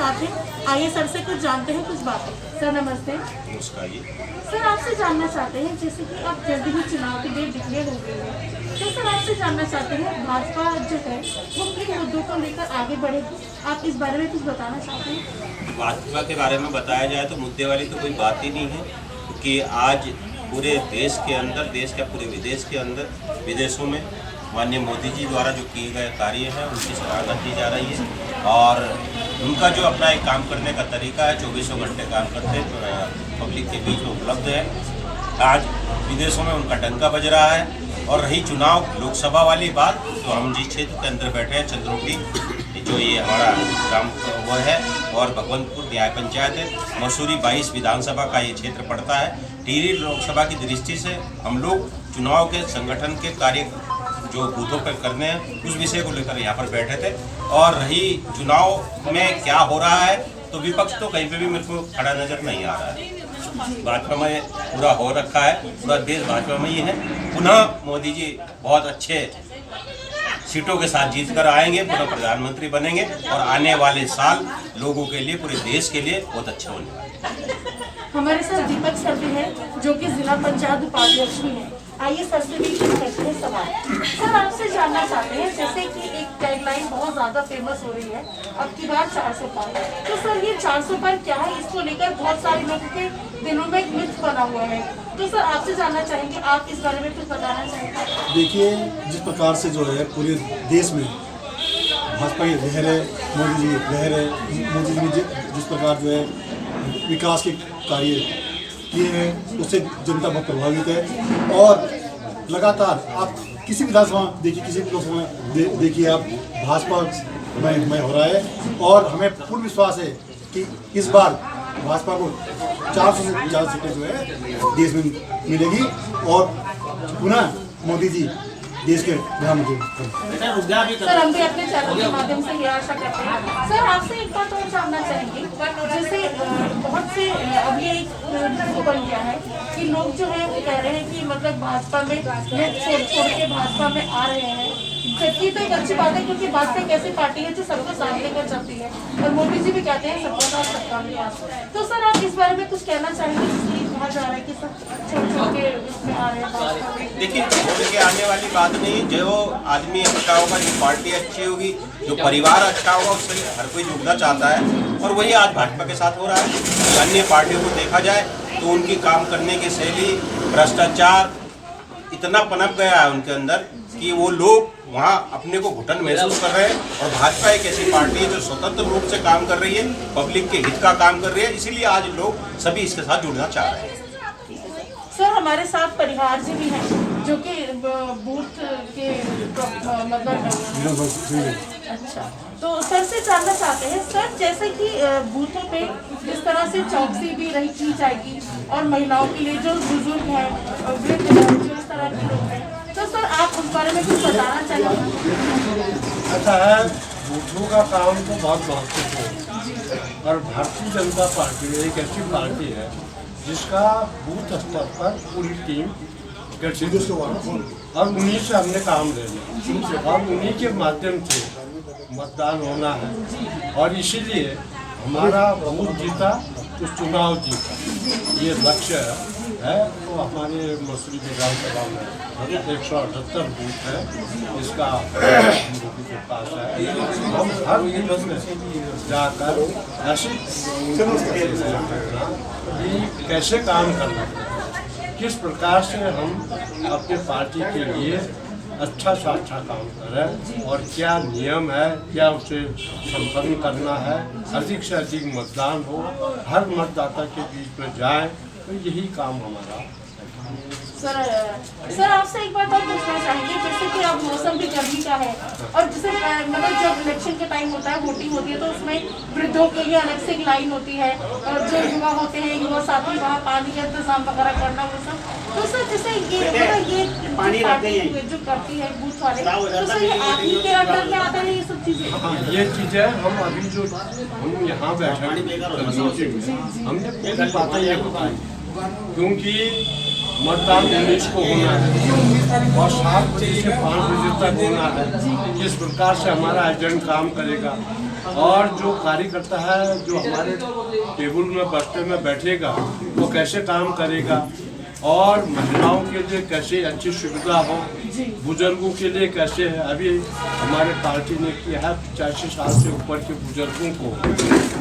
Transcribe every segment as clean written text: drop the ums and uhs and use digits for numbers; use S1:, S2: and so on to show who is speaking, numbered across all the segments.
S1: साथ हैं। आइए सर से कुछ जानते हैं, कुछ बातें। सर नमस्ते।
S2: नमस्कार।
S1: सर आपसे जानना चाहते हैं, जैसे कि अब जल्दी ही चुनाव की डेट डिक्लेयर हो गई है, तो सर आपसे जानना चाहते हैं भाजपा जो है वो किन मुद्दों को लेकर आगे बढ़ेगी, आप इस बारे में कुछ बताना चाहते हैं?
S2: भाजपा के बारे में बताया जाए तो मुद्दे वाली तो कोई बात ही नहीं है, क्योंकि आज पूरे देश के अंदर, देश के पूरे विदेश के अंदर, विदेशों में माननीय मोदी जी द्वारा जो किए गए कार्य हैं उनकी सराहना की जा रही है। और उनका जो अपना एक काम करने का तरीका है, 24 घंटे काम करते हैं, पब्लिक के बीच में उपलब्ध है। आज विदेशों में उनका डंका बज रहा है। और रही चुनाव लोकसभा वाली बात, तो हम जिस क्षेत्र के अंदर बैठे हैं, चंद्रोटी जो ये हमारा ग्राम वो है, और भगवंतपुर न्याय पंचायत है, मसूरी 22 विधानसभा का ये क्षेत्र पड़ता है। टिहरी लोकसभा की दृष्टि से हम लोग चुनाव के संगठन के कार्य जो बूथों पर करने हैं उस विषय को लेकर यहाँ पर बैठे थे। और रही चुनाव में क्या हो रहा है, तो विपक्ष तो कहीं पे भी मेरे को खड़ा नजर नहीं आ रहा है। भाजपा में पूरा हो रखा है, पूरा देश भाजपा में ही है। पुनः मोदी जी बहुत अच्छे सीटों के साथ जीत कर आएंगे, पुनः प्रधानमंत्री बनेंगे, और आने वाले साल लोगों के लिए, पूरे देश के लिए बहुत अच्छे होने वाले हैं।
S1: हमारे साथ दीपक सर भी है, जो कि जिला पंचायत उपाध्यक्ष भी है। आइए सर से भी करते हैं सवाल। सर आपसे जानना चाहते हैं, जैसे कि एक टैगलाइन बहुत ज्यादा फेमस हो रही है अब की बार 400 पार, तो सर ये 400 पार क्या है, इसको लेकर बहुत सारे लोगों के दिलों में एक मिथ बना हुआ है, तो सर आपसे जानना चाहेंगे, आप इस बारे में कुछ बताना चाहेंगे?
S3: देखिए, जिस प्रकार से जो है पूरे देश में भाजपा की लहर है, मोदी जी की लहर है, मोदी जी ने जिस प्रकार जो है विकास के कार्य किए हैं, उससे जनता बहुत प्रभावित है। और लगातार आप किसी भी विधानसभा देखिए, किसी भी लोकसभा देखिए, आप भाजपा में हो रहा है। और हमें पूर्ण विश्वास है कि इस बार भाजपा को 400 से ज़्यादा सीटें जो है देश में मिलेगी, और पुनः मोदी जी देश के प्रधानमंत्री।
S1: सर हम भी अपने चैनल के माध्यम से ये आशा करते हैं। सर आपसे एक बात और जानना चाहेंगे, जैसे बहुत से अब ये एक बन गया है कि लोग जो है वो कह रहे हैं कि मतलब भाजपा में लोग छोड़ के भाजपा में आ रहे हैं, जबकि तो एक अच्छी बात है, क्योंकि भाजपा एक ऐसी पार्टी है जो सबको साथ लेकर चलती है, और मोदी जी भी कहते हैं सबका साथ सबका विकास। तो सर आप इस बारे में कुछ कहना चाहेंगे, इसलिए कहा जा रहा है कि सब छोड़ के इसमें आ रहे हैं?
S2: देखिए, छोड़ के आने वाली बात नहीं, जो आदमी अच्छा होगा, जो पार्टी अच्छी होगी, जो परिवार अच्छा होगा, उससे हर कोई जुड़ना चाहता है। और वही आज भाजपा के साथ हो रहा है। अन्य पार्टियों को देखा जाए तो उनकी काम करने की शैली, भ्रष्टाचार इतना पनप गया है उनके अंदर कि वो लोग वहाँ अपने को घुटन महसूस कर रहे हैं। और भाजपा एक ऐसी पार्टी है जो स्वतंत्र रूप से काम कर रही है, पब्लिक के हित का काम कर रही है, इसीलिए आज लोग सभी इसके साथ जुड़ना चाह रहे हैं।
S1: सर हमारे साथ परिहार जी भी हैं, जो कि बूथ के मतलब अच्छा, तो सर से जानना चाहते हैं सर, जैसे कि बूथों पे जिस तरह से चौकसी भी रही की जाएगी, और महिलाओं के लिए जो बुजुर्ग हैं, वृद्ध हैं, जो इस तरह के लोग हैं, तो सर आप उस बारे में कुछ बताना चाहेंगे?
S4: ऐसा है, बूथों का काम तो बहुत महत्वपूर्ण है, और भारतीय जनता पार्टी एक ऐसी पार्टी है जिसका बूथ स्तर पर पूरी टीम गठित, और उन्हीं से हमने काम लेना, और उन्हीं के माध्यम से मतदान होना है। और इसीलिए हमारा बूथ जीता तो चुनाव जीता, ये लक्ष्य है। तो हमारे मसूरी विधानसभा में 178 बूथ है, इसका के पास है। हम हर दिवस में जाकर ऐसी कि कैसे काम करना है, किस प्रकार से हम अपने पार्टी के लिए अच्छा से अच्छा काम करें, और क्या नियम है, क्या उसे संपन्न करना है, अधिक से अधिक मतदान हो, हर मतदाता के बीच में जाए, तो यही काम हमारा।
S1: सर आपसे एक बात और पूछना चाहेंगे, जैसे कि अब मौसम भी गर्मी का है, और जैसे मतलब जब इलेक्शन के टाइम होता है, वोटिंग होती है, तो उसमें वृद्धों के लिए अलग से एक लाइन होती है, और जो युवा होते हैं, युवा साथी वहाँ पानी का इंतजाम वगैरह करना, वो सब। तो सर जैसे ये पार्टी जो करती है बूथ वाले, तो सर ये आप ही के अंडर में आता है ये सब चीजें?
S4: हाँ, ये चीज़ें हम अभी जो हम यहाँ बैठे हमने पूरी बातें ये बताई, क्योंकि मतदान 19 को होना है, और 7 बजे से 5 बजे तक होना है। किस प्रकार से हमारा एजेंट काम करेगा, और जो कार्यकर्ता है जो हमारे टेबल में बस्ते में बैठेगा वो कैसे काम करेगा और महिलाओं के लिए कैसे अच्छी सुविधा हो, बुजुर्गों के लिए कैसे है। अभी हमारे पार्टी ने किया है 85 साल से ऊपर के बुजुर्गों को,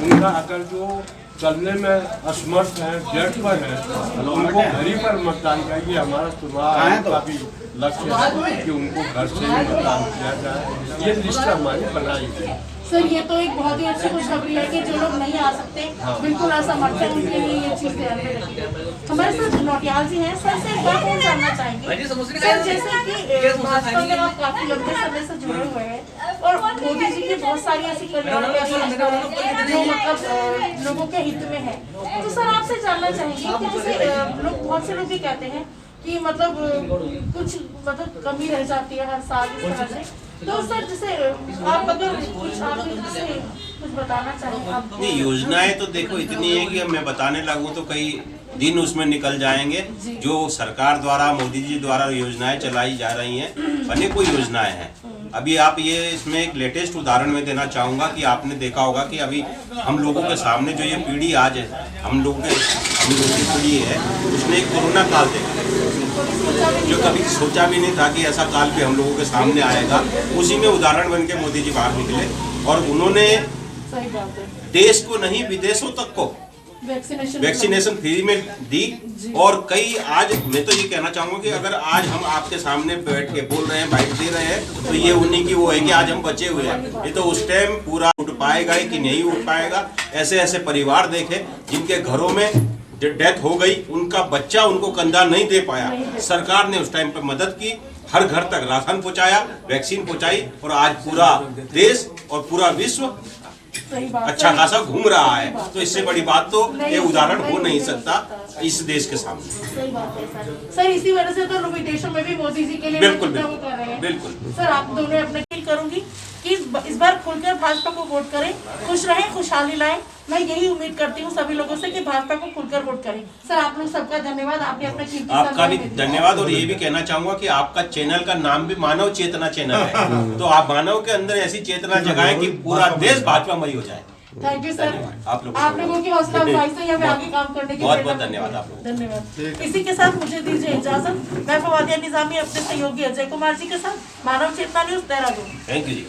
S4: उनका अगर जो चलने में असमर्थ है, डेट पर है, उनको घर ही पर मतदान करेंगे। हमारा चुनाव का भी लक्ष्य है कि उनको घर से ही मतदान किया जाए। ये लिस्ट हमारी बनाई गई।
S1: सर ये तो एक बहुत ही अच्छी खुशखबरी है कि जो लोग नहीं आ सकते बिल्कुल असमर्थ है उनके लिए ये चीज ध्यान में रखी है। हमारे साथ नौटियाल जी हैं, सर से एक बात और जानना चाहेंगे सर, जैसे कि भाजपा में आप काफी लंबे समय से जुड़े हुए हैं और मोदी जी की बहुत सारी ऐसी कल्याणकारी योजनाएं हैं जो मतलब लोगों के हित में है, तो सर आपसे जानना चाहेंगे कि जैसे लोग बहुत से लोग ये कहते हैं कि मतलब कुछ मतलब कमी रह जाती है हर साल इस तरह से, तो सर जैसे आप अगर कुछ आप जैसे कुछ बताना चाहें आप।
S2: नहीं, योजनाएं तो देखो इतनी है कि मैं बताने लगूं तो कई दिन उसमें निकल जाएंगे। जो सरकार द्वारा मोदी जी द्वारा योजनाएं चलाई जा रही हैं, अनेकों योजनाएं हैं। अभी आप ये इसमें एक लेटेस्ट उदाहरण मैं देना चाहूँगा कि आपने देखा होगा कि अभी हम लोगों के सामने जो ये पीढ़ी आज है, हम लोगों की पीढ़ी है, उसने एक कोरोना काल देखा जो कभी सोचा भी नहीं था कि ऐसा काल भी हम लोगों के सामने आएगा। उसी में उदाहरण बन के मोदी जी बाहर निकले और उन्होंने देश को नहीं विदेशों तक को वैक्सीनेशन फ्री में दी। और कई आज मैं तो ये कहना चाहूँगा कि अगर आज हम आपके सामने बैठ के बोल रहे हैं, बाइट दे रहे हैं, तो ये उन्हीं की वो है कि आज हम बचे हुए हैं। ये तो उस टाइम पूरा उठ पाएगा कि नहीं उठ पाएगा। ऐसे ऐसे परिवार देखे जिनके घरों में जो डेथ हो गई, उनका बच्चा उनको कंधा नहीं दे पाया, सरकार ने उस टाइम पर मदद की, हर घर तक राशन पहुंचाया, वैक्सीन पहुंचाई और आज पूरा देश और पूरा विश्व अच्छा खासा घूम रहा है। तो इससे बड़ी बात तो ये उदाहरण हो नहीं सकता इस देश के सामने।
S1: सही बात है सर, इसी वजह से तो विदेशों में भी मोदी जी के लिए
S2: बिल्कुल
S1: वो कर रहे हैं।
S2: बिल्कुल
S1: सर आप दोनों अपने अपील करूंगी कि इस बार खुलकर भाजपा को वोट करें, खुश रहें, खुशहाली लाएं। मैं यही उम्मीद करती हूँ सभी लोगों से कि भाजपा को खुलकर वोट करें। सर आप लोग सबका धन्यवाद, आपने अपना कीमती
S2: आपका भी धन्यवाद। और ये भी कहना चाहूंगा कि आपका चैनल का नाम भी मानव चेतना चैनल है, तो आप मानव के अंदर ऐसी चेतना जगाएं कि पूरा देश भाजपामयी हो जाए।
S1: थैंक यू सर,
S2: आप
S1: लोगों की हौसला अफजाई से हमें आगे काम करने की
S2: बहुत बहुत धन्यवाद आप लोगों।
S1: धन्यवाद। इसी के साथ मुझे दीजिए इजाजत। मैं फवादिया निजामी अपने सहयोगी अजय कुमार जी के साथ, Manav Chetna news, Dehradun.
S2: Thank you ji.